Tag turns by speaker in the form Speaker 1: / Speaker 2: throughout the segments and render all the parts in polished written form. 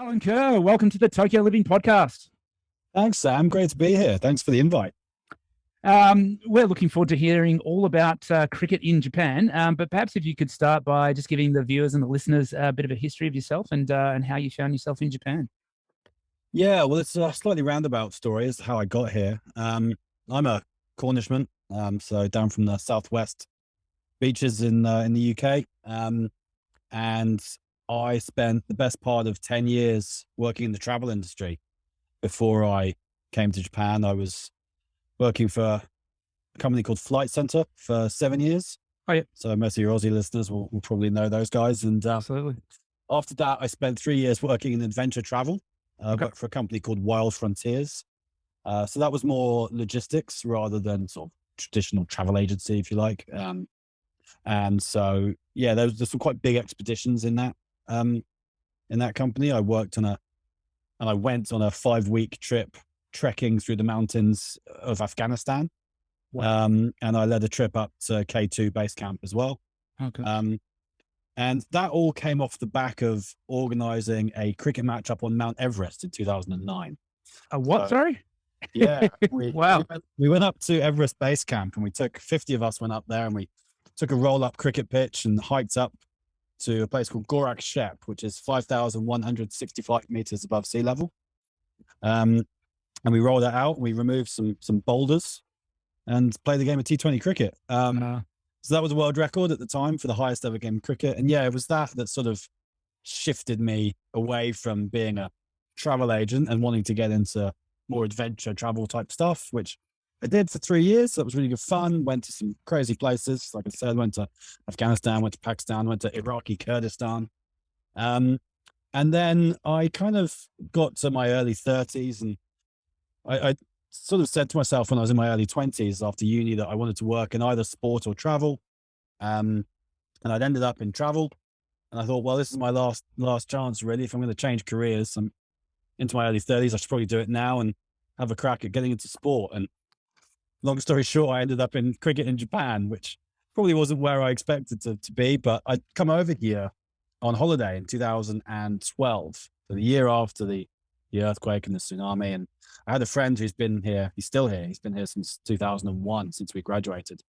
Speaker 1: Alan Curr, welcome to the Tokyo Living Podcast.
Speaker 2: Thanks, Sam. Great to be here. Thanks for the invite.
Speaker 1: We're looking forward to hearing all about cricket in Japan. But perhaps if you could start by just giving the viewers and the listeners a bit of a history of yourself and how you found yourself in Japan.
Speaker 2: Yeah, well, it's a slightly roundabout story as to how I got here. I'm a Cornishman, so down from the southwest beaches in the UK, and I spent the best part of 10 years working in the travel industry. Before I came to Japan, I was working for a company called Flight Centre for 7 years.
Speaker 1: Oh, yeah.
Speaker 2: So most of your Aussie listeners will probably know those guys. And
Speaker 1: Absolutely.
Speaker 2: after that, I spent 3 years working in adventure travel, worked for a company called Wild Frontiers. So that was more logistics rather than sort of traditional travel agency, if you like. And so, yeah, there's some quite big expeditions in that company. I went on a 5-week trip trekking through the mountains of Afghanistan.
Speaker 1: Wow.
Speaker 2: And I led a trip up to K2 base camp as well.
Speaker 1: Okay.
Speaker 2: And that all came off the back of organizing a cricket match up on Mount Everest in 2009.
Speaker 1: A what, sorry?
Speaker 2: Yeah.
Speaker 1: Wow.
Speaker 2: We went up to Everest base camp, and we took 50 of us went up there, and we took a roll-up cricket pitch and hiked up to a place called Gorak Shep, which is 5,165 meters above sea level. And we rolled that out. We removed some boulders and played the game of T20 cricket. So that was a world record at the time for the highest ever game of cricket. And yeah, it was that sort of shifted me away from being a travel agent and wanting to get into more adventure travel type stuff, which I did for 3 years. That was really good fun. Went to some crazy places. Like I said, went to Afghanistan, went to Pakistan, went to Iraqi Kurdistan. And then I kind of got to my early 30s, and I sort of said to myself when I was in my early 20s after uni that I wanted to work in either sport or travel. And I'd ended up in travel. And I thought, well, this is my last chance, really. If I'm going to change careers, I'm into my early 30s, I should probably do it now and have a crack at getting into sport. And long story short, I ended up in cricket in Japan, which probably wasn't where I expected to be, but I'd come over here on holiday in 2012, so the year after the earthquake and the tsunami. And I had a friend who's been here. He's still here. He's been here since 2001, since we graduated,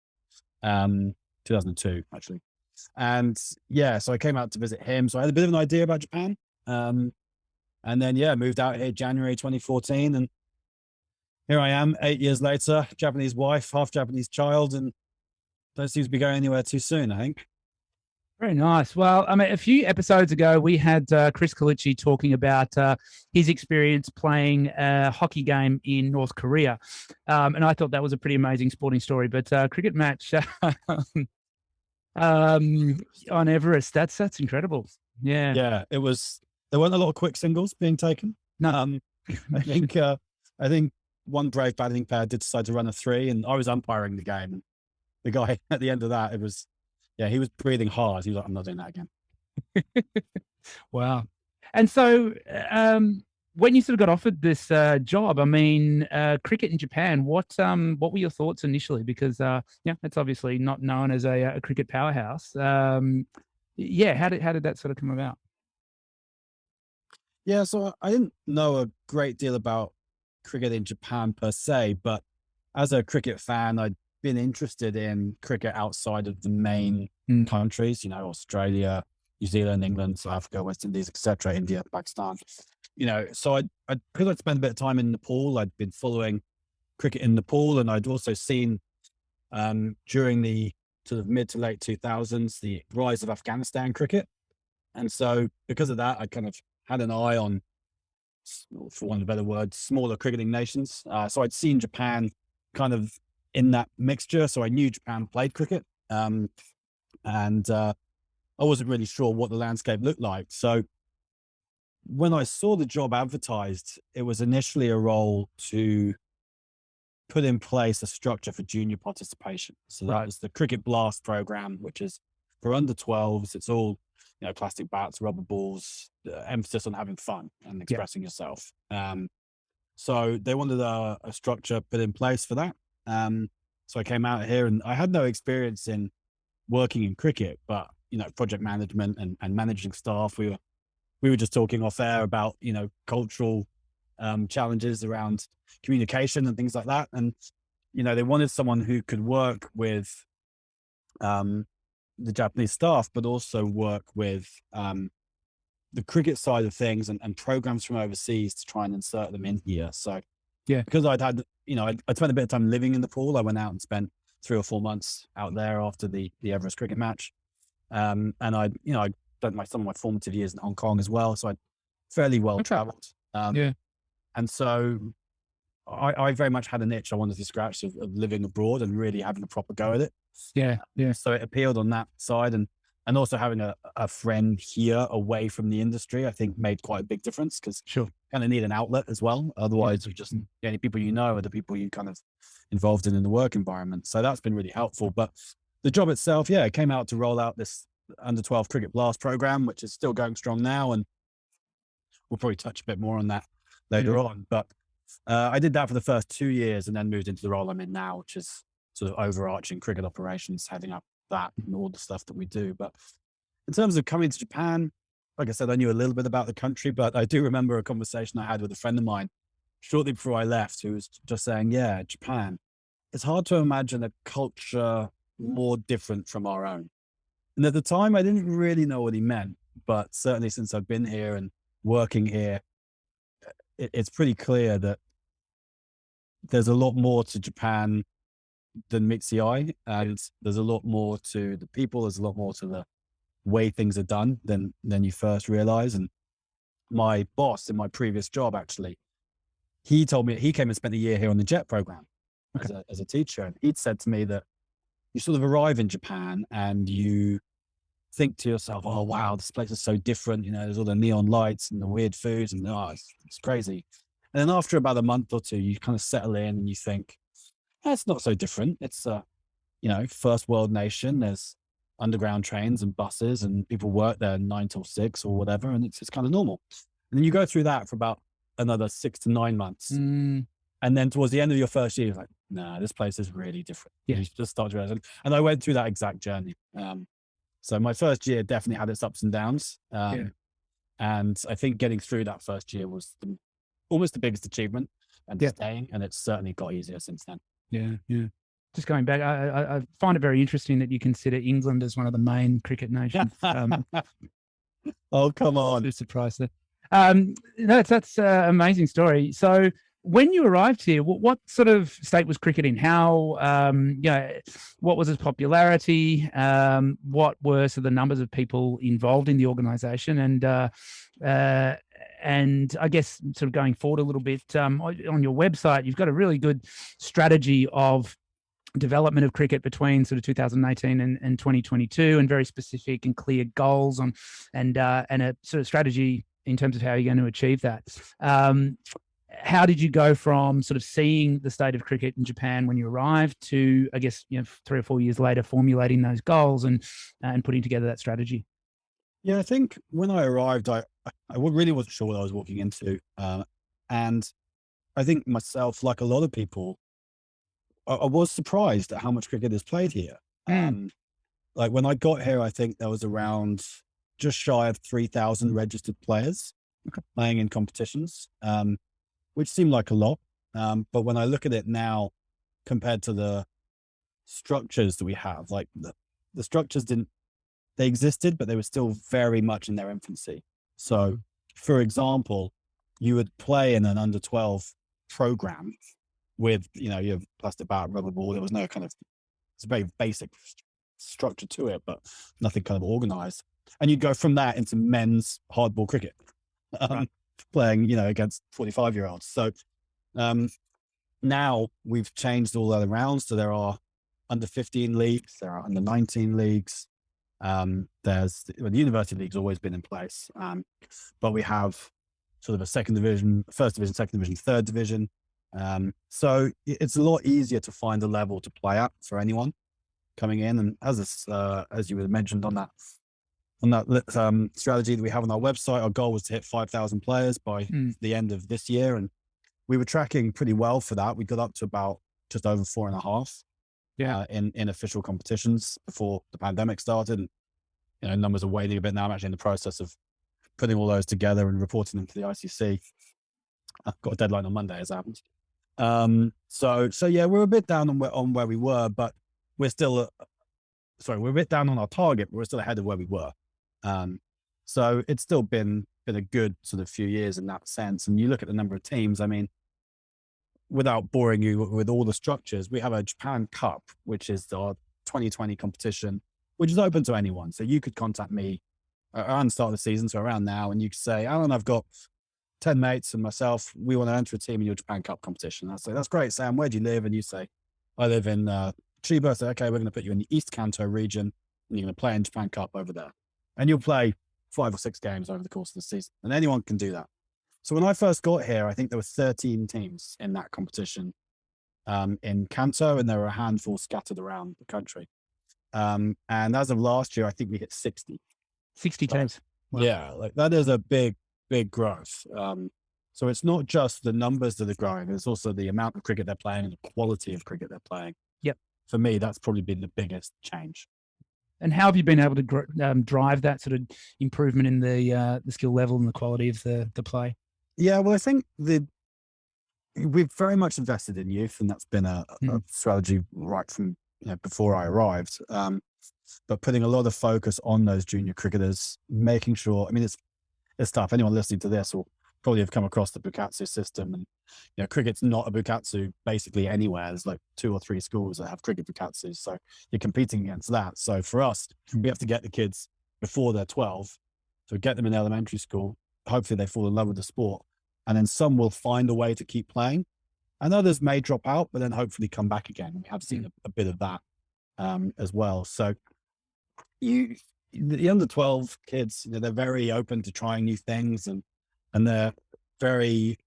Speaker 2: 2002, actually. And yeah, so I came out to visit him. So I had a bit of an idea about Japan. And then, yeah, moved out here January 2014. And here I am 8 years later, Japanese wife, half Japanese child, and don't seem to be going anywhere too soon, I think.
Speaker 1: Very nice. Well, I mean, a few episodes ago, we had Chris Kalichi talking about his experience playing a hockey game in North Korea. And I thought that was a pretty amazing sporting story. But cricket match on Everest, that's incredible. Yeah.
Speaker 2: Yeah, it was. There weren't a lot of quick singles being taken.
Speaker 1: No.
Speaker 2: I think one brave batting player did decide to run a 3, and I was umpiring the game. The guy at the end of that, he was breathing hard. He was like, I'm not doing that again.
Speaker 1: Wow. And so when you sort of got offered this job, I mean, cricket in Japan, what were your thoughts initially? Because, it's obviously not known as a cricket powerhouse. How did that sort of come about?
Speaker 2: Yeah, so I didn't know a great deal about cricket in Japan per se, but as a cricket fan, I'd been interested in cricket outside of the main countries, Australia, New Zealand, England, South Africa, West Indies, etc., India, Pakistan. So because I'd spent a bit of time in Nepal, I'd been following cricket in Nepal, and I'd also seen during the sort of mid to late 2000s, the rise of Afghanistan cricket. And so because of that, I kind of had an eye on, for want of a better word, smaller cricketing nations. So I'd seen Japan kind of in that mixture. So I knew Japan played cricket. And I wasn't really sure what the landscape looked like. So when I saw the job advertised, it was initially a role to put in place a structure for junior participation. So that was the Cricket Blast program, which is for under 12s. It's all, plastic bats, rubber balls, emphasis on having fun and expressing yourself. So they wanted a structure put in place for that. So I came out here, and I had no experience in working in cricket, but, project management and managing staff. We were we were just talking off air about, cultural challenges around communication and things like that. And, they wanted someone who could work with the Japanese staff, but also work with the cricket side of things and programs from overseas to try and insert them in here. So
Speaker 1: Yeah.
Speaker 2: because I'd spent a bit of time living in the pool, I went out and spent 3 or 4 months out there after the Everest cricket match. And I'd spent some of my formative years in Hong Kong as well. So I'd fairly well traveled.
Speaker 1: Yeah.
Speaker 2: And so I very much had an itch I wanted to scratch of living abroad and really having a proper go at it.
Speaker 1: Yeah. Yeah.
Speaker 2: So it appealed on that side. And also having a friend here away from the industry, I think made quite a big difference, because
Speaker 1: Sure.
Speaker 2: kind of need an outlet as well. Otherwise, we just the only people are the people you kind of involved in the work environment. So that's been really helpful. But the job itself, it came out to roll out this under 12 Cricket Blast program, which is still going strong now. And we'll probably touch a bit more on that later on. But I did that for the first 2 years and then moved into the role I'm in now, which is sort of overarching cricket operations, heading up that and all the stuff that we do. But in terms of coming to Japan, like I said, I knew a little bit about the country, but I do remember a conversation I had with a friend of mine shortly before I left, who was just saying, yeah, Japan, it's hard to imagine a culture more different from our own. And at the time, I didn't really know what he meant, but certainly since I've been here and working here, it's pretty clear that there's a lot more to Japan than meets the eye, and there's a lot more to the people. There's a lot more to the way things are done than you first realize. And my boss in my previous job, actually, he told me he came and spent a year here on the JET program as a teacher, and he'd said to me that you sort of arrive in Japan and you think to yourself, oh wow, this place is so different. There's all the neon lights and the weird foods, and it's crazy. And then after about a month or two, you kind of settle in and you think, it's not so different. It's a, first world nation. There's underground trains and buses, and people work there 9 till 6 or whatever, and it's kind of normal. And then you go through that for about another 6 to 9 months, and then towards the end of your first year, you're like, nah, this place is really different. You just start to realize. And I went through that exact journey. So my first year definitely had its ups and downs, and I think getting through that first year was almost the biggest achievement, and staying, and it's certainly got easier since then.
Speaker 1: Yeah. Just going back, I find it very interesting that you consider England as one of the main cricket nations.
Speaker 2: Oh, come on.
Speaker 1: I'm surprised there. That's an amazing story. So when you arrived here, what sort of state was cricket in? How, what was its popularity? What were sort of the numbers of people involved in the organization? And I guess sort of going forward a little bit, on your website, you've got a really good strategy of development of cricket between sort of 2018 and 2022, and very specific and clear goals and a sort of strategy in terms of how you're going to achieve that. How did you go from sort of seeing the state of cricket in Japan when you arrived to, I guess, 3 or 4 years later, formulating those goals and putting together that strategy?
Speaker 2: Yeah, I think when I arrived, I really wasn't sure what I was walking into. And I think myself, like a lot of people, I was surprised at how much cricket is played here. Like when I got here, I think there was around just shy of 3,000 registered players playing in competitions, which seemed like a lot. But when I look at it now, compared to the structures that we have, like the structures they existed, but they were still very much in their infancy. So, for example, you would play in an under 12 program with, you have plastic bat, rubber ball. There was no kind of, it's a very basic structure to it, but nothing kind of organized. And you'd go from that into men's hardball cricket, playing, against 45-year-olds. So now we've changed all that around. So there are under 15 leagues, there are under 19 leagues. The university league's always been in place, but we have sort of a second division, first division, second division, third division. So it's a lot easier to find a level to play at for anyone coming in. And as you mentioned on that strategy that we have on our website, our goal was to hit 5,000 players by the end of this year, and we were tracking pretty well for that. We got up to about just over 4.5 in official competitions before the pandemic started. And numbers are waning a bit now. I'm actually in the process of putting all those together and reporting them to the ICC. I've got a deadline on Monday, as happens. So yeah, we're a bit down on where we were, but we're still, we're a bit down on our target, but we're still ahead of where we were. So it's still been a good sort of few years in that sense. And you look at the number of teams, I mean, without boring you with all the structures, we have a Japan Cup, which is our 2020 competition, which is open to anyone. So you could contact me around the start of the season, so around now, and you could say, Alan, I've got 10 mates and myself, we want to enter a team in your Japan Cup competition. I say, that's great, Sam, where do you live? And you say, I live in Chiba. I say, okay, we're going to put you in the East Kanto region, and you're going to play in Japan Cup over there. And you'll play 5 or 6 games over the course of the season, and anyone can do that. So when I first got here, I think there were 13 teams in that competition in Kanto, and there were a handful scattered around the country. And as of last year, I think we hit 60.
Speaker 1: 60 teams.
Speaker 2: Wow. Yeah, like that is a big growth. So it's not just the numbers that are growing, it's also the amount of cricket they're playing and the quality of cricket they're playing.
Speaker 1: Yep.
Speaker 2: For me, that's probably been the biggest change.
Speaker 1: And how have you been able to drive that sort of improvement in the skill level and the quality of the play?
Speaker 2: Yeah, well, I think we've very much invested in youth, and that's been a strategy right from before I arrived. But putting a lot of focus on those junior cricketers, making sure. I mean, it's tough. Anyone listening to this will probably have come across the Bukatsu system, and cricket's not a Bukatsu basically anywhere. There's like 2 or 3 schools that have cricket Bukatsu, so you're competing against that. So for us, we have to get the kids before they're 12, so get them in elementary school. Hopefully they fall in love with the sport, and then some will find a way to keep playing, and others may drop out, but then hopefully come back again. We have seen a bit of that as well. So the under 12 kids, they're very open to trying new things, and they're very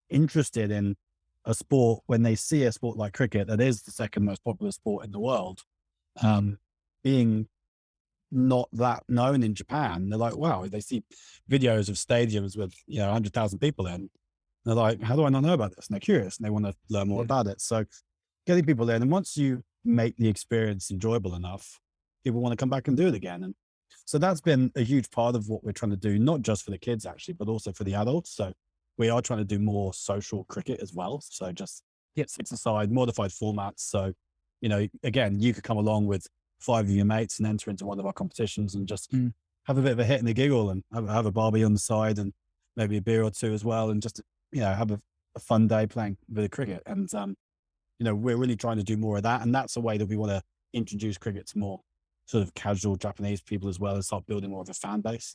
Speaker 2: interested in a sport. When they see a sport like cricket, that is the second most popular sport in the world, being not that known in Japan, they're like, wow. They see videos of stadiums with 100,000 people in. They're like, how do I not know about this? And they're curious and they want to learn more about it. So getting people in, and once you make the experience enjoyable enough, people want to come back and do it again. And so that's been a huge part of what we're trying to do, not just for the kids actually, but also for the adults. So we are trying to do more social cricket as well. So just 6-a-side modified formats. So, again, you could come along with 5 of your mates and enter into one of our competitions and just have a bit of a hit and a giggle, and have a barbie on the side, and maybe a beer or 2 as well. And just, have a fun day playing a bit of cricket. And, we're really trying to do more of that. And that's a way that we want to introduce cricket to more sort of casual Japanese people as well, and start building more of a fan base.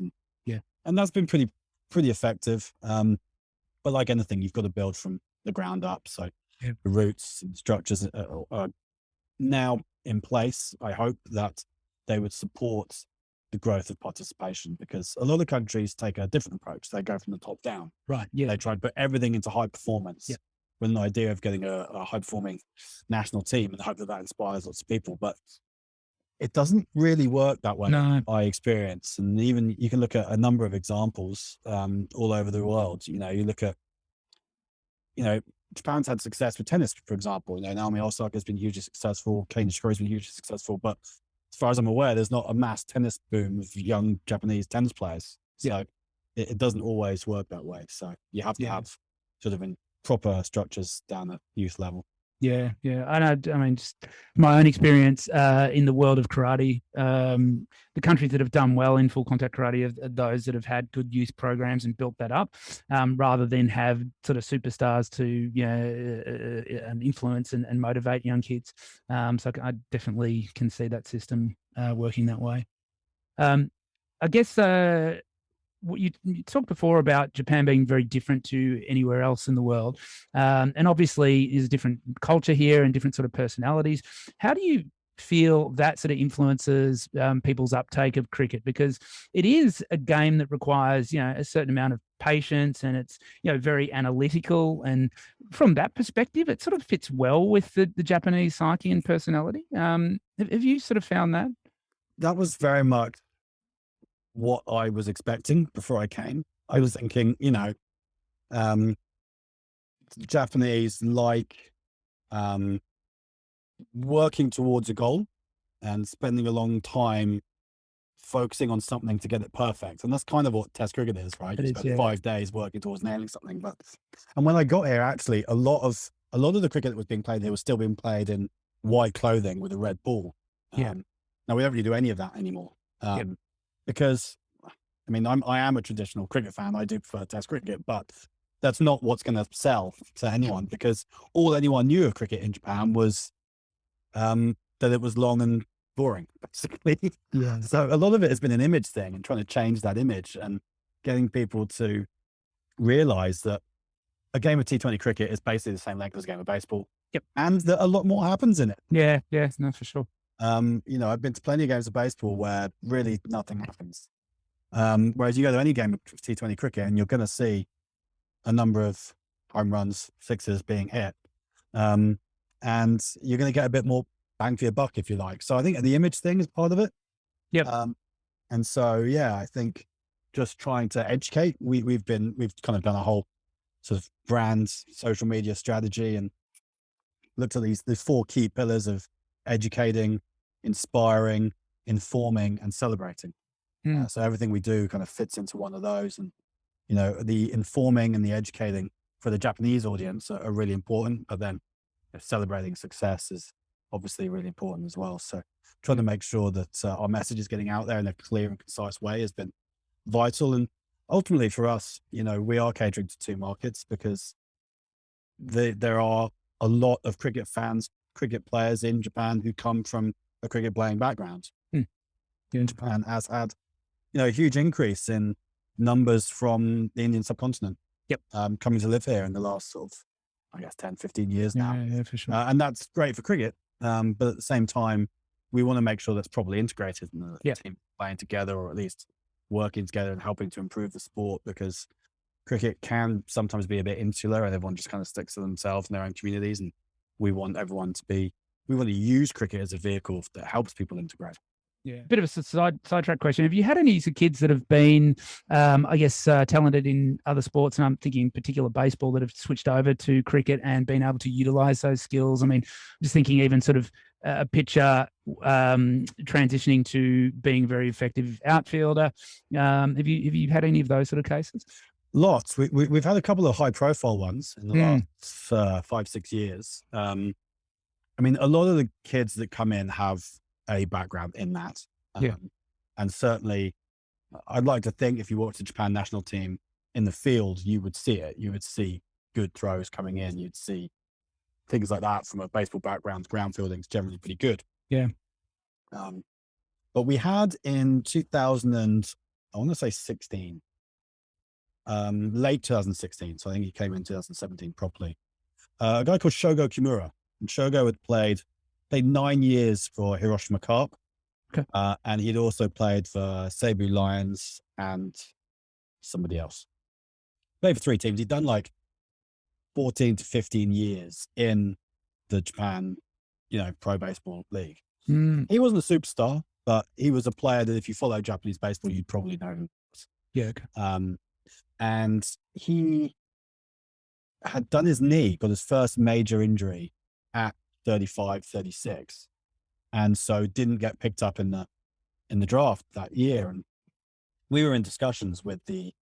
Speaker 2: And that's been pretty effective. But like anything, you've got to build from the ground up. So the roots and structures are now in place. I hope that they would support the growth of participation, because a lot of countries take a different approach. They go from the top down.
Speaker 1: Right. Yeah.
Speaker 2: They try to put everything into high performance with an idea of getting a high performing national team, and hope that inspires lots of people. But it doesn't really work that way, by experience. And even you can look at a number of examples all over the world. You look at, Japan's had success with tennis, for example. Naomi Osaka has been hugely successful. Kei Nishikori has been hugely successful. But as far as I'm aware, there's not a mass tennis boom of young Japanese tennis players. So it doesn't always work that way. So you have to have sort of proper structures down at youth level.
Speaker 1: Yeah. And I mean, just my own experience in the world of karate, the countries that have done well in full contact karate are those that have had good youth programs and built that up, rather than have sort of superstars to influence and motivate young kids. So I definitely can see that system working that way. I guess you talked before about Japan being very different to anywhere else in the world. And obviously there's a different culture here and different sort of personalities. How do you feel that sort of influences people's uptake of cricket? Because it is a game that requires, a certain amount of patience, and it's, very analytical. And from that perspective, it sort of fits well with the Japanese psyche and personality. Have you sort of found that?
Speaker 2: That was very much what I was expecting before I came. I was thinking, Japanese like working towards a goal and spending a long time focusing on something to get it perfect. And that's kind of what Test cricket is, right? You
Speaker 1: It is,
Speaker 2: spend
Speaker 1: yeah.
Speaker 2: 5 days working towards nailing something. And when I got here, actually, a lot of the cricket that was being played here was still being played in white clothing with a red ball.
Speaker 1: Yeah.
Speaker 2: Now we don't really do any of that anymore. Because I mean, I am a traditional cricket fan. I do prefer Test cricket, but that's not what's going to sell to anyone, because all anyone knew of cricket in Japan was that it was long and boring, basically.
Speaker 1: Yeah.
Speaker 2: So a lot of it has been an image thing and trying to change that image and getting people to realize that a game of T20 cricket is basically the same length as a game of baseball.
Speaker 1: Yep.
Speaker 2: And that a lot more happens in it.
Speaker 1: Yeah. Yeah. No, for sure.
Speaker 2: You know, I've been to plenty of games of baseball where really nothing happens. Whereas you go to any game of T20 cricket and you're going to see a number of home runs, sixes being hit. And you're going to get a bit more bang for your buck, if you like. So I think the image thing is part of it.
Speaker 1: Yep.
Speaker 2: And so, yeah, I think just trying to educate, we've kind of done a whole sort of brand social media strategy and looked at these 4 key pillars of educating, inspiring, informing, and celebrating. So everything we do kind of fits into one of those. And, you know, the informing and the educating for the Japanese audience are really important, but then celebrating success is obviously really important as well. So trying to make sure that our message is getting out there in a clear and concise way has been vital. And ultimately for us, you know, we are catering to 2 markets because there are a lot of cricket fans, cricket players in Japan who come from a cricket playing background. In Japan has had, you know, a huge increase in numbers from the Indian subcontinent. Coming to live here in the last sort of, I guess, 10, 15 years now.
Speaker 1: Yeah, for sure.
Speaker 2: And that's great for cricket. But at the same time, we want to make sure that's properly integrated and the team playing together, or at least working together and helping to improve the sport, because cricket can sometimes be a bit insular and everyone just kind of sticks to themselves in their own communities. And we want everyone to use cricket as a vehicle that helps people integrate.
Speaker 1: Yeah. Bit of a sidetrack question. Have you had any kids that have been, I guess, talented in other sports, and I'm thinking in particular baseball, that have switched over to cricket and been able to utilize those skills? I mean, just thinking even sort of a pitcher transitioning to being a very effective outfielder. Have you had any of those sort of cases?
Speaker 2: Lots. We've had a couple of high profile ones in the last 5-6 years. I mean, a lot of the kids that come in have a background in that. And certainly I'd like to think if you watch the Japan national team in the field, you would see it. You would see good throws coming in. You'd see things like that. From a baseball background, ground fielding is generally pretty good.
Speaker 1: Yeah.
Speaker 2: But we had in 2016, late 2016. So I think he came in 2017 properly. A guy called Shogo Kimura. And Shogo had played 9 years for Hiroshima Carp.
Speaker 1: Okay.
Speaker 2: And he'd also played for Seibu Lions and somebody else. Played for 3 teams. He'd done like 14 to 15 years in the Japan, you know, pro baseball league. He wasn't a superstar, but he was a player that if you follow Japanese baseball, you'd probably know him.
Speaker 1: Yeah. Okay.
Speaker 2: And he had done his knee, got his first major injury at 35, 36. And so didn't get picked up in the draft that year. And we were in discussions with the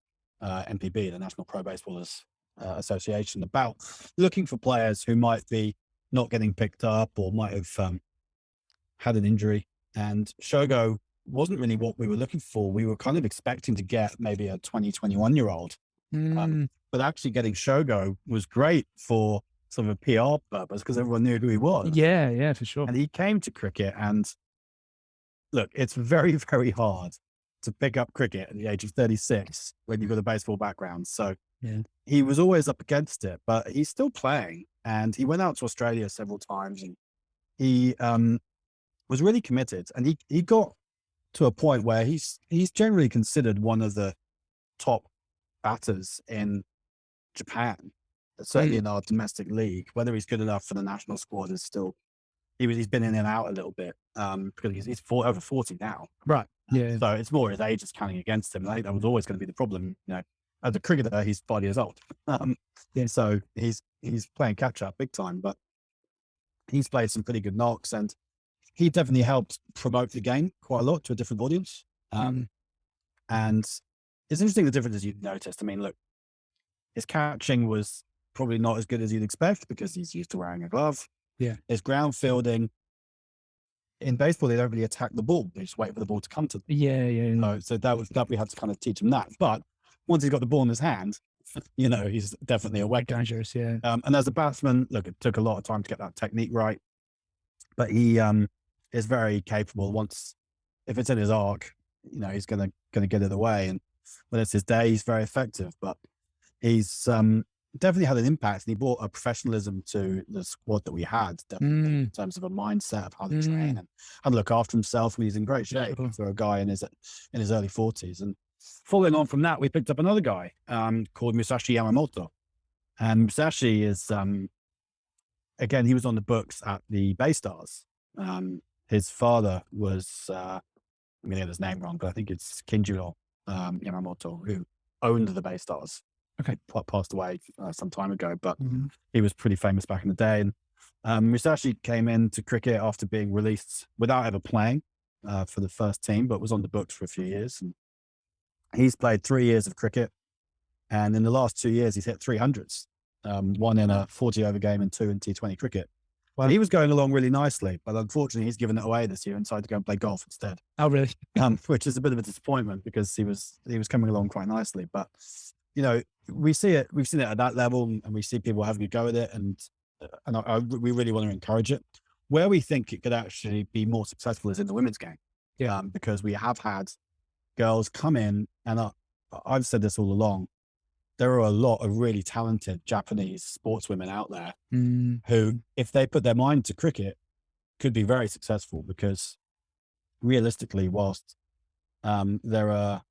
Speaker 2: NPB, the National Pro Baseballers Association, about looking for players who might be not getting picked up or might have had an injury. And Shogo wasn't really what we were looking for. We were kind of expecting to get maybe a 20, 21-year-old. But actually getting Shogo was great for sort of a PR purpose because everyone knew who he was.
Speaker 1: Yeah, for sure.
Speaker 2: And he came to cricket, and look, it's very, very hard to pick up cricket at the age of 36 when you've got a baseball background. So he was always up against it, but he's still playing. And he went out to Australia several times, and he was really committed. And he got to a point where he's generally considered one of the top batters in Japan, certainly in our domestic league. Whether he's good enough for the national squad is still, he's been in and out a little bit because he's over 40 now.
Speaker 1: Right. Yeah.
Speaker 2: So it's more his age is counting against him. I think that was always going to be the problem. You know, as a cricketer, he's 5 years old. So he's playing catch up big time, but he's played some pretty good knocks, and he definitely helped promote the game quite a lot to a different audience.
Speaker 1: Mm.
Speaker 2: And it's interesting the differences you've noticed. I mean, look, his catching was probably not as good as you'd expect because he's used to wearing a glove.
Speaker 1: Yeah.
Speaker 2: His ground fielding, in baseball, they don't really attack the ball. They just wait for the ball to come to them.
Speaker 1: Yeah.
Speaker 2: So that we had to kind of teach him that. But once he's got the ball in his hand, he's definitely a weapon.
Speaker 1: Dangerous, yeah.
Speaker 2: And as a batsman, look, it took a lot of time to get that technique right, but he is very capable. Once, if it's in his arc, he's gonna get it away. And when it's his day, he's very effective. But he's definitely had an impact, and he brought a professionalism to the squad that we had, definitely, in terms of a mindset of how to train and how to look after himself. And he's in great shape for a guy in his early 40s. And following on from that, we picked up another guy called Musashi Yamamoto. And Musashi is, again, he was on the books at the Bay Stars. His father was, I'm going to get his name wrong, but I think it's Kinjiro Yamamoto, who owned the Bay Stars.
Speaker 1: Okay.
Speaker 2: Passed away some time ago, but he was pretty famous back in the day. And Musashi came into cricket after being released without ever playing for the first team, but was on the books for a few years. And he's played 3 years of cricket. And in the last 2 years, he's hit 300s, one in a 40-over game and two in T20 cricket. Well, he was going along really nicely, but unfortunately, he's given it away this year and decided to go and play golf instead.
Speaker 1: Oh, really?
Speaker 2: Which is a bit of a disappointment because he was coming along quite nicely. But we've seen it at that level, and we see people having a go at it, and we really want to encourage it. Where we think it could actually be more successful is in the women's game, because we have had girls come in, and I've said this all along. There are a lot of really talented Japanese sportswomen out there who, if they put their mind to cricket, could be very successful, because realistically, whilst there are,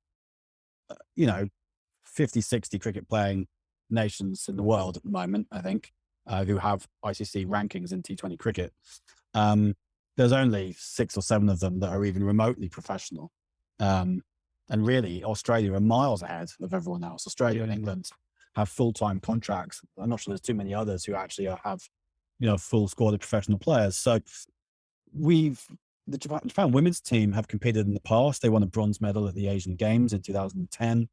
Speaker 2: 50, 60 cricket playing nations in the world at the moment, I think, who have ICC rankings in T20 cricket, there's only 6 or 7 of them that are even remotely professional. And really, Australia are miles ahead of everyone else. Australia and England have full-time contracts. I'm not sure there's too many others who actually have, full squad of professional players. So the Japan women's team have competed in the past. They won a bronze medal at the Asian Games in 2010.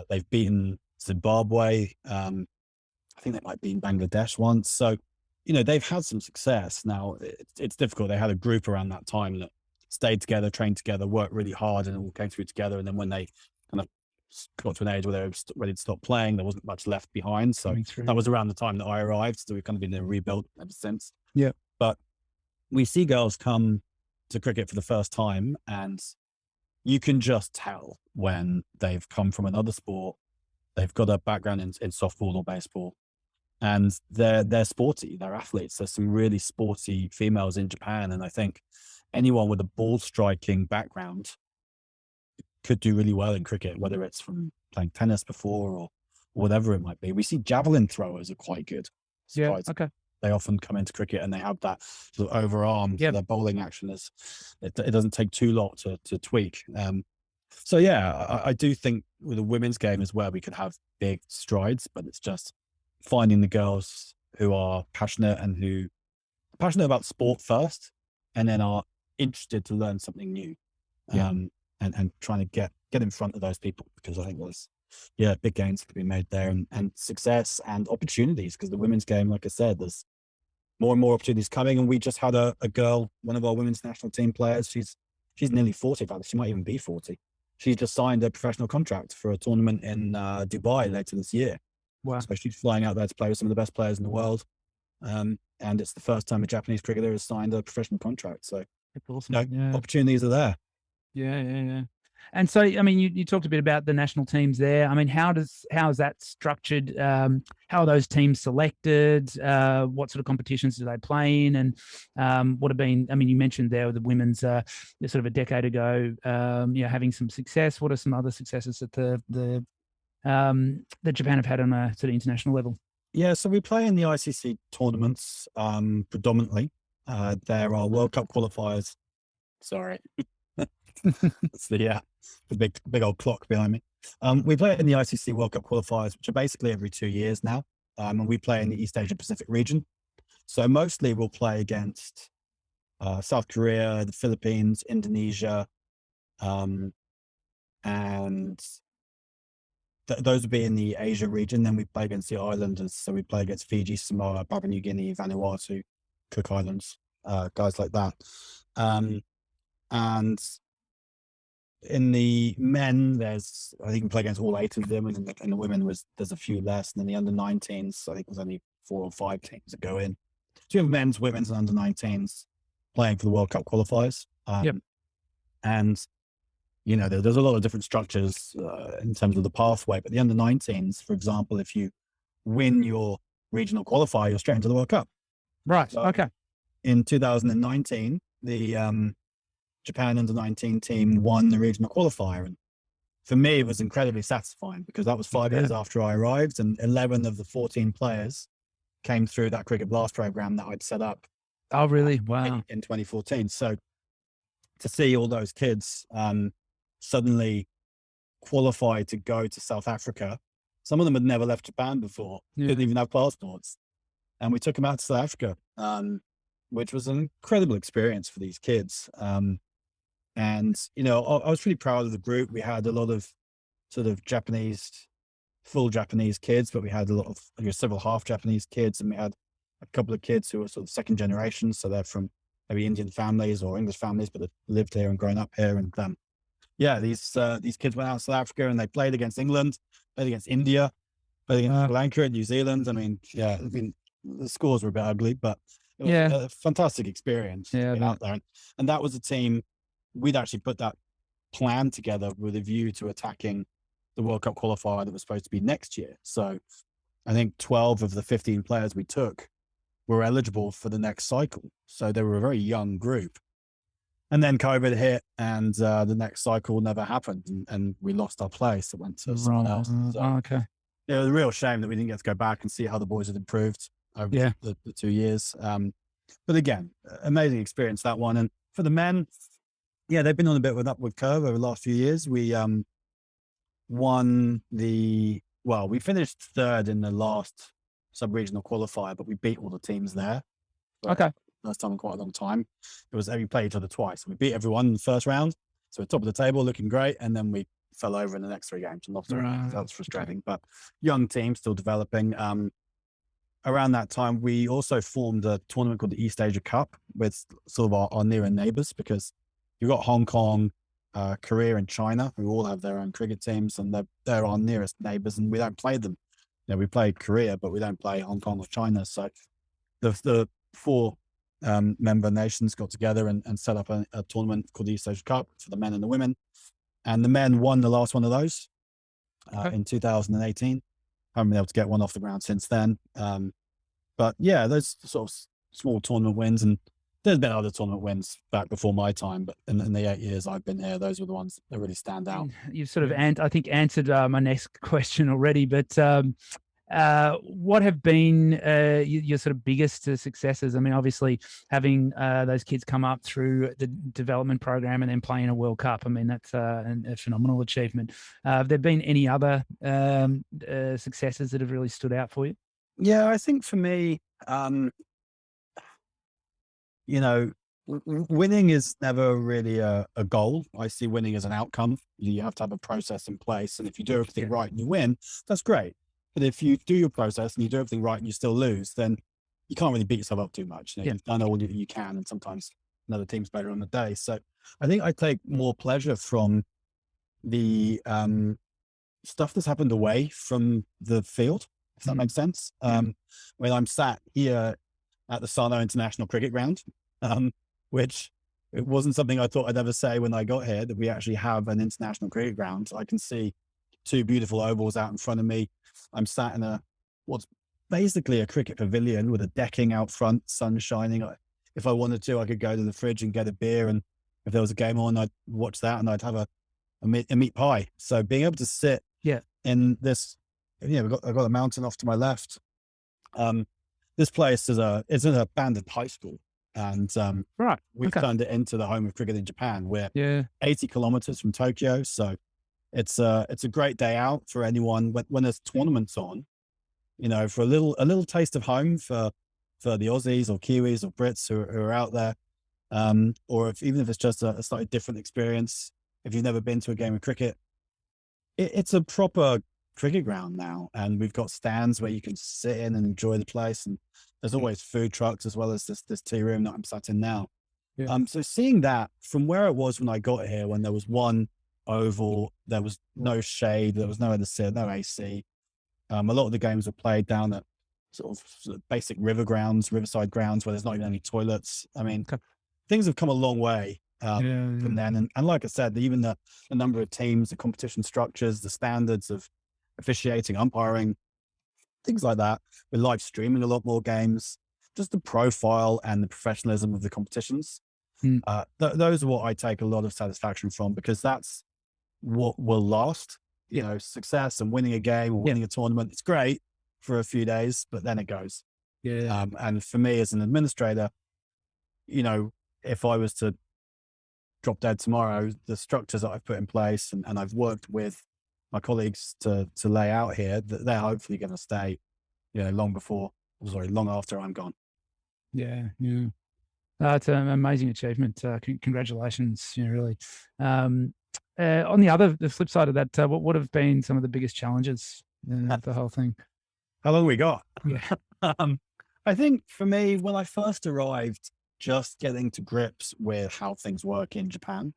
Speaker 2: They've beaten Zimbabwe. I think they might beat Bangladesh once. So, they've had some success. Now, it's difficult. They had a group around that time that stayed together, trained together, worked really hard, and it all came through together. And then when they kind of got to an age where they were ready to stop playing, there wasn't much left behind. So that was around the time that I arrived. So we've kind of been in a rebuild ever since.
Speaker 1: Yeah.
Speaker 2: But we see girls come to cricket for the first time, and you can just tell when they've come from another sport. They've got a background in softball or baseball, and they're sporty, they're athletes. There's some really sporty females in Japan. And I think anyone with a ball striking background could do really well in cricket, whether it's from playing tennis before or whatever it might be. We see javelin throwers are quite good.
Speaker 1: Yeah. Okay.
Speaker 2: They often come into cricket and they have that sort of overarm. Their bowling action it doesn't take too long to tweak. So yeah, I do think with the women's game is where we could have big strides, but it's just finding the girls who are passionate about sport first, and then are interested to learn something new, and trying to get in front of those people, because I think there's big gains to be made there, and success and opportunities, because the women's game, like I said, there's more and more opportunities coming. And we just had a girl, one of our women's national team players, she's nearly 40, in fact, she might even be 40. She just signed a professional contract for a tournament in Dubai later this year.
Speaker 1: Wow.
Speaker 2: So she's flying out there to play with some of the best players in the world. And it's the first time a Japanese cricketer has signed a professional contract. So
Speaker 1: that's awesome.
Speaker 2: Opportunities are there.
Speaker 1: Yeah. And so, I mean, you talked a bit about the national teams there. I mean, how is that structured? How are those teams selected? What sort of competitions do they play in? And what have been, I mean, you mentioned there the women's sort of a decade ago, having some success. What are some other successes that that Japan have had on a sort of international level?
Speaker 2: Yeah, so we play in the ICC tournaments predominantly. There are World Cup qualifiers. Sorry. That's the big old clock behind me. We play in the ICC World Cup qualifiers, which are basically every 2 years now. And we play in the East Asia Pacific region. So mostly we'll play against South Korea, the Philippines, Indonesia, and those would be in the Asia region. Then we play against the islanders. So we play against Fiji, Samoa, Papua New Guinea, Vanuatu, Cook Islands, guys like that. And in the men, I think we play against all 8 of them, and in the women there's a few less. And in the under-19s, I think there's only 4 or 5 teams that go in. So you have men's, women's, and under-19s playing for the World Cup qualifiers.
Speaker 1: Yep.
Speaker 2: And there's a lot of different structures in terms of the pathway. But the under-19s, for example, if you win your regional qualifier, you're straight into the World Cup.
Speaker 1: Right. So, okay.
Speaker 2: In 2019, the Japan under-19 team won the regional qualifier. And for me, it was incredibly satisfying because that was 5 years after I arrived, and 11 of the 14 players came through that Cricket Blast program that I'd set up.
Speaker 1: Oh, really? Wow.
Speaker 2: In 2014. So to see all those kids suddenly qualified to go to South Africa, some of them had never left Japan before, didn't even have passports. And we took them out to South Africa, which was an incredible experience for these kids. And, I was really proud of the group. We had a lot of sort of full Japanese kids, but we had a lot of several half Japanese kids, and we had a couple of kids who were sort of second generation. So they're from maybe Indian families or English families, but they've lived here and grown up here. And these kids went out to South Africa and they played against England, played against India, played against Sri Lanka and New Zealand. The scores were a bit ugly, but it was a fantastic experience out there. And that was a team, we'd actually put that plan together with a view to attacking the World Cup qualifier that was supposed to be next year. So I think 12 of the 15 players we took were eligible for the next cycle. So they were a very young group. And then COVID hit, and the next cycle never happened, and we lost our place. It went to someone else. So,
Speaker 1: okay.
Speaker 2: It was a real shame that we didn't get to go back and see how the boys had improved over the 2 years. But again, amazing experience, that one. And for the men, they've been on a bit of an upward curve over the last few years. We we finished 3rd in the last sub-regional qualifier, but we beat all the teams there.
Speaker 1: Okay.
Speaker 2: First time in quite a long time. We played each other twice. We beat everyone in the first round. So we're top of the table, looking great. And then we fell over in the next 3 games and lost. That was frustrating, but young team still developing. Around that time, we also formed a tournament called the East Asia Cup with sort of our nearer neighbors, because you've got Hong Kong, Korea and China, who all have their own cricket teams, and they're our nearest neighbors, and we don't play them. We play Korea, but we don't play Hong Kong or China. So the 4 member nations got together and set up a tournament called the East Asia Cup for the men and the women. And the men won the last one of those in 2018. Haven't been able to get one off the ground since then. But those sort of small tournament wins, and there's been other tournament wins back before my time, but in the 8 years I've been here, those were the ones that really stand out.
Speaker 1: You've sort of, I think, answered my next question already, but what have been your sort of biggest successes? I mean, obviously having those kids come up through the development program and then playing a World Cup, I mean, that's a phenomenal achievement. Have there been any other successes that have really stood out for you?
Speaker 2: Yeah, I think for me, winning is never really a goal. I see winning as an outcome. You have to have a process in place. And if you do everything right and you win, that's great. But if you do your process and you do everything right and you still lose, then you can't really beat yourself up too much. You've done all you can, and sometimes another team's better on the day. So I think I take more pleasure from the stuff that's happened away from the field, if that makes sense. When I'm sat here at the Sano International Cricket Ground, which it wasn't something I thought I'd ever say when I got here, that we actually have an international cricket ground. I can see 2 beautiful ovals out in front of me. I'm sat in what's basically a cricket pavilion with a decking out front, sun shining. If I wanted to, I could go to the fridge and get a beer, and if there was a game on, I'd watch that, and I'd have a meat pie. So being able to sit in this, I've got a mountain off to my left. This place is an abandoned high school, and we've turned it into the home of cricket in Japan. We're 80 kilometers from Tokyo, so it's a great day out for anyone when there's tournaments on, for a little taste of home for the Aussies or Kiwis or Brits who are out there, or even if it's just a slightly different experience. If you've never been to a game of cricket, It's a proper cricket ground now, and we've got stands where you can sit in and enjoy the place, and there's always food trucks as well as this tea room that I'm sat in now.
Speaker 1: Yeah.
Speaker 2: So seeing that from where it was when I got here, when there was one oval, there was no shade, there was nowhere to sit, no AC. A lot of the games were played down at sort of basic riverside grounds where there's not even any toilets. I mean,
Speaker 1: Okay.
Speaker 2: things have come a long way
Speaker 1: Yeah.
Speaker 2: from then. And like I said, even the number of teams, the competition structures, the standards of officiating, umpiring, things like that. We're live streaming a lot more games, just the profile and the professionalism of the competitions.
Speaker 1: Mm.
Speaker 2: Those are what I take a lot of satisfaction from, because that's what will last. You
Speaker 1: Yeah.
Speaker 2: know, success and winning a game or
Speaker 1: Yeah.
Speaker 2: winning a tournament, it's great for a few days, but then it goes.
Speaker 1: Yeah.
Speaker 2: And for me as an administrator, you know, if I was to drop dead tomorrow, the structures that I've put in place and I've worked with my colleagues to lay out here, that they're hopefully going to stay, you know, long after I'm gone.
Speaker 1: Yeah. Yeah. It's an amazing achievement. Congratulations, really. On the flip side of that, what would have been some of the biggest challenges of the whole thing?
Speaker 2: How long we got?
Speaker 1: Yeah.
Speaker 2: I think for me, when I first arrived, just getting to grips with how things work in Japan.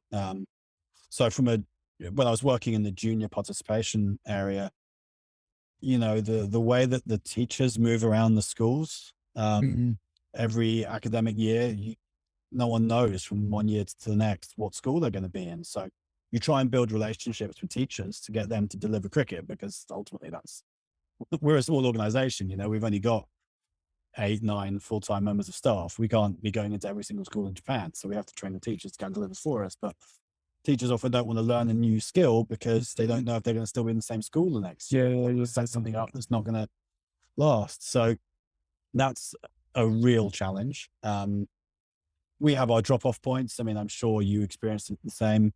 Speaker 2: So when I was working in the junior participation area, you know, the way that the teachers move around the schools,
Speaker 1: Mhm.
Speaker 2: every academic year, no one knows from one year to the next what school they're going to be in. So you try and build relationships with teachers to get them to deliver cricket, because ultimately we're a small organization. You know, we've only got 8, 9 full-time members of staff. We can't be going into every single school in Japan. So we have to train the teachers to go and deliver for us. But teachers often don't want to learn a new skill because they don't know if they're going to still be in the same school the next year.
Speaker 1: Yeah. Yeah.
Speaker 2: Set something up that's not going to last. So that's a real challenge. We have our drop-off points. I mean, I'm sure you experienced the same,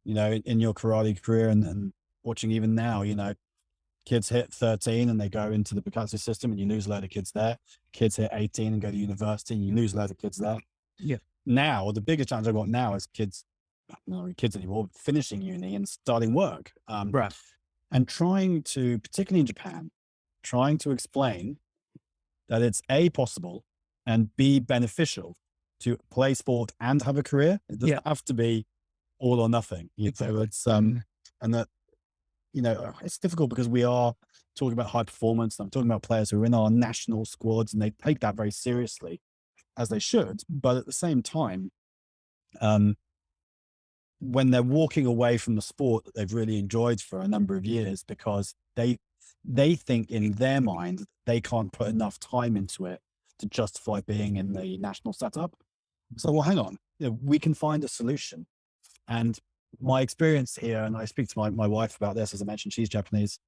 Speaker 2: you know, in your karate career and watching even now, you know, kids hit 13 and they go into the Bukatsu system and you lose a load of kids there. Kids hit 18 and go to university and you lose a load of kids there.
Speaker 1: Yeah.
Speaker 2: Now, the biggest challenge I've got now is kids, not really kids anymore, finishing uni and starting work.
Speaker 1: Right.
Speaker 2: And trying to, particularly in Japan, trying to explain that it's A, possible, and B, beneficial to play sport and have a career. It doesn't
Speaker 1: Yeah.
Speaker 2: have to be all or nothing. You know,
Speaker 1: Exactly.
Speaker 2: it's and that, you know, it's difficult because we are talking about high performance. I'm talking about players who are in our national squads and they take that very seriously, as they should. But at the same time, when they're walking away from the sport that they've really enjoyed for a number of years, because they think in their mind they can't put enough time into it to justify being in the national setup. So, well, hang on, you know, we can find a solution. And my experience here, and I speak to my wife about this, as I mentioned, she's Japanese.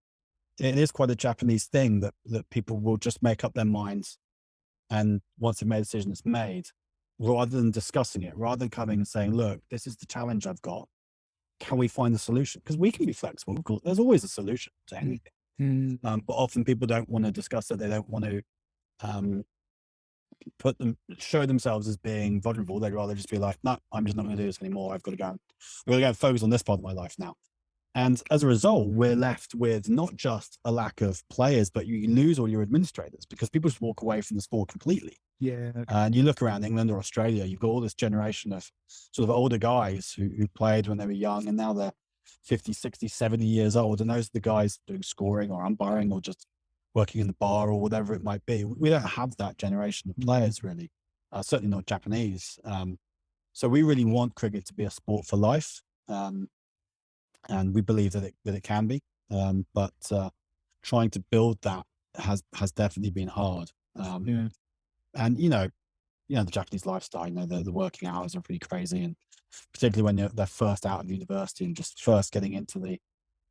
Speaker 2: It is quite a Japanese thing that people will just make up their minds. And once they've made a decision, it's made, rather than discussing it, rather than coming and saying, look, this is the challenge I've got. Can we find a solution? Because we can be flexible. Of course, there's always a solution to anything.
Speaker 1: Mm.
Speaker 2: But often people don't want to discuss it. They don't want to show themselves as being vulnerable. They'd rather just be like, no, I'm just not going to do this anymore. I've got to go and focus on this part of my life now. And as a result, we're left with not just a lack of players, but you lose all your administrators because people just walk away from the sport completely.
Speaker 1: Yeah.
Speaker 2: And you look around England or Australia, you've got all this generation of sort of older guys who played when they were young, and now they're 50, 60, 70 years old. And those are the guys doing scoring or umpiring or just working in the bar or whatever it might be. We don't have that generation of players really, certainly not Japanese. So we really want cricket to be a sport for life. And we believe that it can be. But trying to build that has definitely been hard.
Speaker 1: Yeah.
Speaker 2: And you know, the Japanese lifestyle, you know, the working hours are pretty crazy, and particularly when they're first out of university and just first getting into the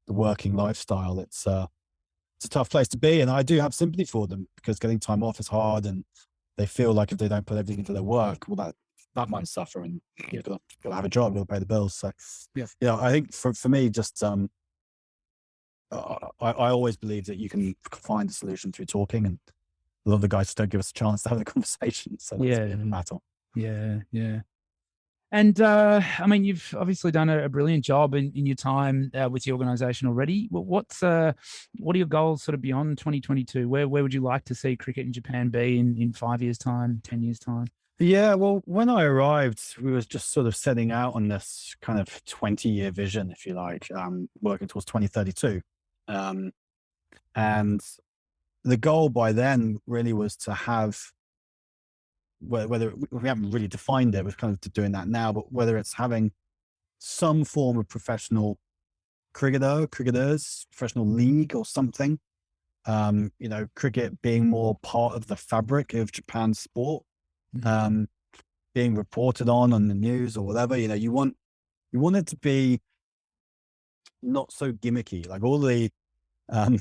Speaker 2: working lifestyle, it's a tough place to be. And I do have sympathy for them, because getting time off is hard, and they feel like if they don't put everything into their work, well, that might suffer, and you've got to have a job, you've got to pay the bills. So,
Speaker 1: Yeah.
Speaker 2: you know, I think for me, just I always believe that you can find a solution through talking, and a lot of the guys don't give us a chance to have the conversation. So that's
Speaker 1: Yeah.
Speaker 2: a bit of a battle.
Speaker 1: Yeah. Yeah. And I mean, you've obviously done a brilliant job in your time with the organisation already. What are your goals sort of beyond 2022? Where would you like to see cricket in Japan be in 5 years' time, 10 years' time?
Speaker 2: Yeah, well, when I arrived, we was just sort of setting out on this kind of 20-year vision, if you like, working towards 2032. Um, and the goal by then really was to have, whether we haven't really defined it, we're kind of doing that now, but whether it's having some form of professional cricketers, professional league or something, cricket being more part of the fabric of Japan's sport,
Speaker 1: Mhm.
Speaker 2: being reported on the news or whatever. You want it to be not so gimmicky, like um,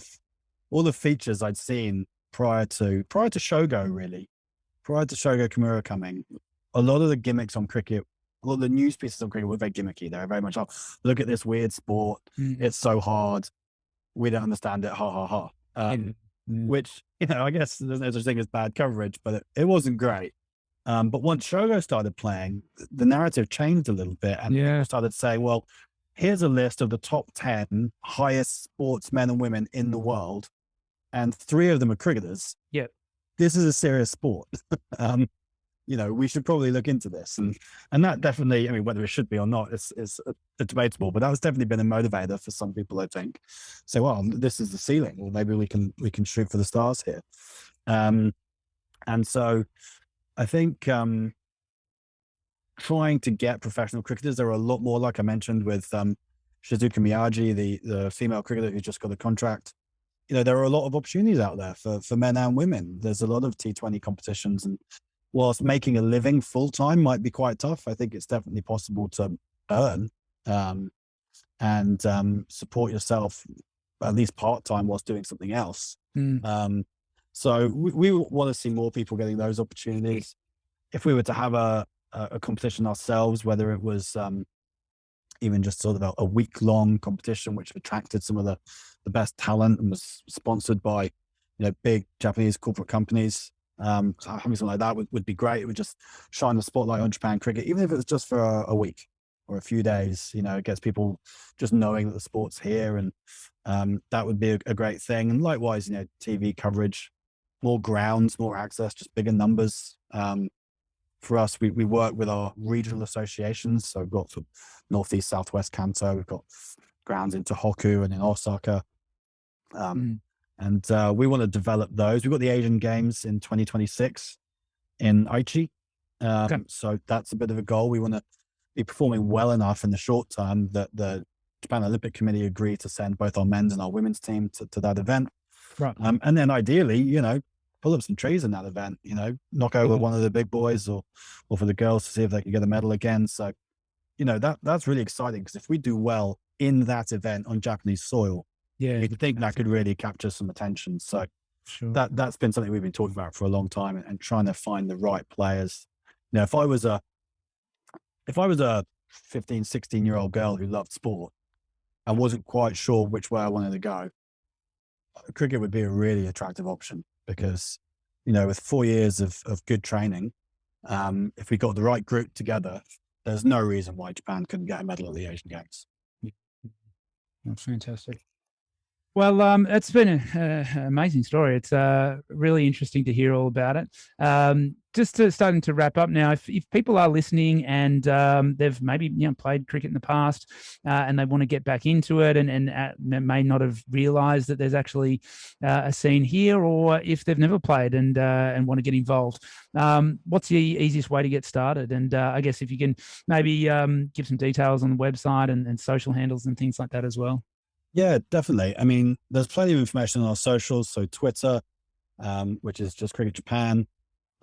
Speaker 2: all the features I'd seen prior to Shogo, really, prior to Shogo Kimura coming. A lot of the gimmicks on cricket, a lot of the news pieces on cricket were very gimmicky. They're very much, oh, look at this weird sport.
Speaker 1: Mhm.
Speaker 2: It's so hard. We don't understand it. Ha ha ha.
Speaker 1: Mm.
Speaker 2: Which, I guess there's no such thing as bad coverage, but it wasn't great. But once Shogo started playing, the narrative changed a little bit, and people
Speaker 1: Yeah.
Speaker 2: started saying, well, here's a list of the top 10 highest sportsmen and women in the world, and 3 of them are cricketers.
Speaker 1: Yeah.
Speaker 2: This is a serious sport. We should probably look into this. And that definitely, I mean, whether it should be or not is debatable, but that was definitely been a motivator for some people, I think. So, well, this is the ceiling. Well, maybe we can shoot for the stars here. And so I think trying to get professional cricketers, there are a lot more, like I mentioned, with Shizuka Miyagi, the female cricketer who just got a contract. There are a lot of opportunities out there for men and women. There's a lot of T20 competitions, and whilst making a living full time might be quite tough, I think it's definitely possible to earn and support yourself at least part time whilst doing something else.
Speaker 1: Mm.
Speaker 2: So we want to see more people getting those opportunities. If we were to have a competition ourselves, whether it was even just sort of a week-long competition which attracted some of the best talent and was sponsored by big Japanese corporate companies, having something like that would be great. It would just shine the spotlight on Japan cricket, even if it was just for a week or a few days. It gets people just knowing that the sport's here, and that would be a great thing. And likewise, TV coverage, more grounds, more access, just bigger numbers. For us, we work with our regional associations. So we've got sort of Northeast, Southwest Kanto. We've got grounds in Tohoku and in Osaka.
Speaker 1: Mm.
Speaker 2: And we want to develop those. We've got the Asian Games in 2026 in Aichi.
Speaker 1: Okay.
Speaker 2: So that's a bit of a goal. We want to be performing well enough in the short term that the Japan Olympic Committee agreed to send both our men's and our women's team to that event.
Speaker 1: Right.
Speaker 2: And then ideally, pull up some trees in that event, knock over one of the big boys or for the girls to see if they can get a medal again. So, that's really exciting, because if we do well in that event on Japanese soil,
Speaker 1: Yeah.
Speaker 2: you think that could really capture some attention. So
Speaker 1: Sure.
Speaker 2: that's been something we've been talking about for a long time, and trying to find the right players. If I was a 15, 16-year-old girl who loved sport and wasn't quite sure which way I wanted to go, cricket would be a really attractive option, because, with 4 years of good training, if we got the right group together, there's no reason why Japan couldn't get a medal at the Asian Games.
Speaker 1: That's fantastic. Well, it's been an amazing story. It's really interesting to hear all about it. Just starting to wrap up now, if people are listening and they've maybe played cricket in the past and they want to get back into it, and may not have realised that there's actually a scene here, or if they've never played and want to get involved, what's the easiest way to get started? And I guess if you can maybe give some details on the website and social handles and things like that as well.
Speaker 2: Yeah, definitely. I mean, there's plenty of information on our socials. So Twitter, which is just Cricket Japan.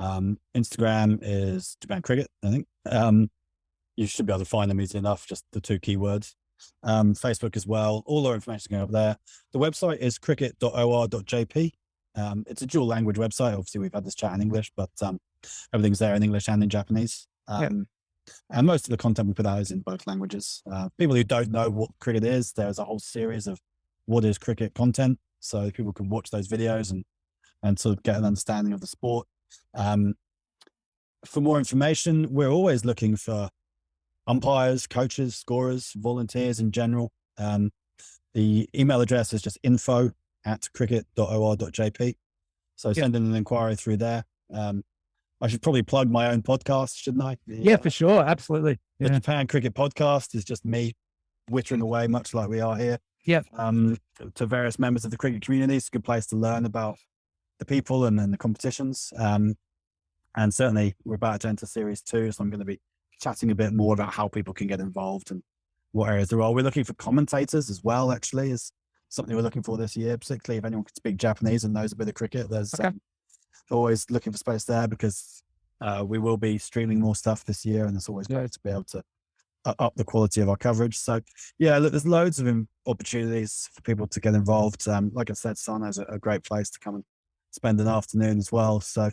Speaker 2: Instagram is Japan Cricket, I think. You should be able to find them easy enough, just the 2 keywords. Facebook as well. All our information going up there. The website is cricket.or.jp. It's a dual language website. Obviously, we've had this chat in English, but everything's there in English and in Japanese. And most of the content we put out is in both languages. People who don't know what cricket is, there's a whole series of what is cricket content, so people can watch those videos and sort of get an understanding of the sport. For more information, we're always looking for umpires, coaches, scorers, volunteers in general. The email address is just info@cricket.or.jp. So send in an inquiry through there. I should probably plug my own podcast, shouldn't I?
Speaker 1: Yeah, for sure. Absolutely.
Speaker 2: The Japan Cricket Podcast is just me wittering away, much like we are here.
Speaker 1: Yeah.
Speaker 2: To various members of the cricket community. It's a good place to learn about the people and the competitions. And certainly we're about to enter series 2. So I'm going to be chatting a bit more about how people can get involved and what areas there are. We're looking for commentators as well, actually, is something we're looking for this year, particularly if anyone can speak Japanese and knows a bit of cricket. There's always looking for space there because we will be streaming more stuff this year, and it's always great to be able to up the quality of our coverage. So yeah, look, there's loads of opportunities for people to get involved. Like I said, Sana's a great place to come and spend an afternoon as well. So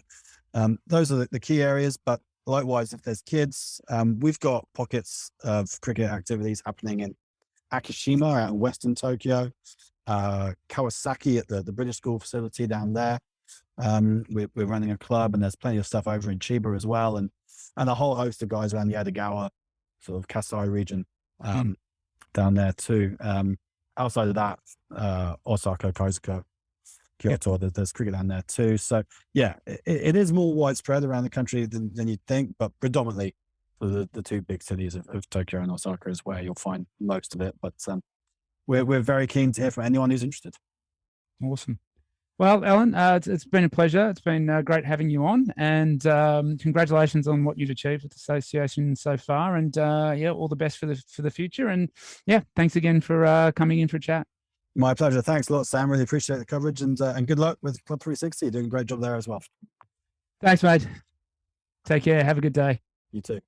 Speaker 2: those are the key areas, but likewise, if there's kids, we've got pockets of cricket activities happening in Akishima out in Western Tokyo, Kawasaki at the British School facility down there. We're running a club, and there's plenty of stuff over in Chiba as well, and a whole host of guys around the Edogawa sort of Kasai region down there too. Outside of that, Osaka, Kaizuko, Kyoto, there's cricket down there too. So yeah, it is more widespread around the country than you'd think, but predominantly the 2 big cities of Tokyo and Osaka is where you'll find most of it. But we're very keen to hear from anyone who's interested.
Speaker 1: Awesome. Well, Alan, it's been a pleasure. It's been great having you on, and congratulations on what you've achieved with the association so far. And yeah, all the best for the future. And yeah, thanks again for coming in for a chat.
Speaker 2: My pleasure. Thanks a lot, Sam. Really appreciate the coverage, and good luck with Club 360. You're doing a great job there as well.
Speaker 1: Thanks, mate. Take care. Have a good day.
Speaker 2: You too.